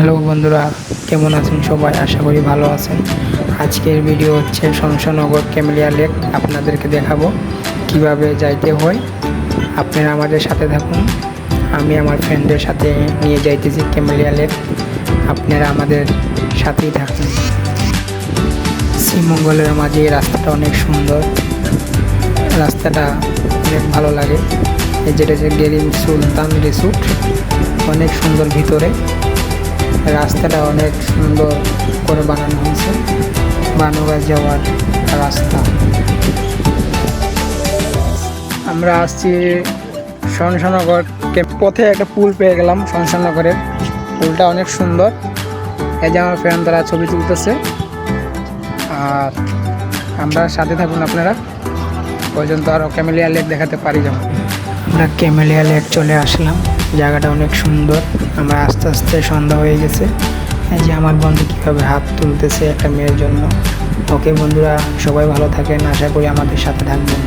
Hello বন্ধুরা, কেমন আছেন সবাই? আশা করি ভালো আছেন। আজকের ভিডিও হচ্ছে শমশানগর ক্যামেলিয়া লেক। আপনাদেরকে দেখাবো কিভাবে যাইতে হয়। আপনারা আমাদের সাথে থাকুন। আমি আমার ফ্রেন্ডদের সাথে নিয়ে যাইতেছি ক্যামেলিয়া লেক। আপনারা আমাদের সাথেই থাকুন। শ্রীমঙ্গলের মাঝে এই রাস্তাটা অনেক সুন্দর, রাস্তাটা অনেক ভালো লাগে। এই যেটা যে গেরিম সুলতান রিসোর্ট, অনেক সুন্দর। ভিতরে রাস্তাটা অনেক সুন্দর করে বানানো হয়েছে, বানুগা যাওয়ার রাস্তা। আমরা আসছি শমশানগর পথে একটা পুল পেয়ে গেলাম। শমশানগরের পুলটা অনেক সুন্দর। এই যে আমার ফ্রেন্ড তারা ছবি তুলতেছে, আর আমরা সাথে থাকুন আপনারা পর্যন্ত আরও ক্যামেলিয়া লেক দেখাতে পারি। যেমন আমরা ক্যামেলিয়া লেক চলে আসলাম, জায়গাটা অনেক সুন্দর। আমরা আস্তে আস্তে সন্ধ্যা হয়ে গেছে। এই যে আমার বন্ধু কীভাবে হাত তুলতেছে একটা মেয়ের জন্য। ওকে বন্ধুরা, সবাই ভালো থাকেন, আশা করি আমাদের সাথে থাকবেন।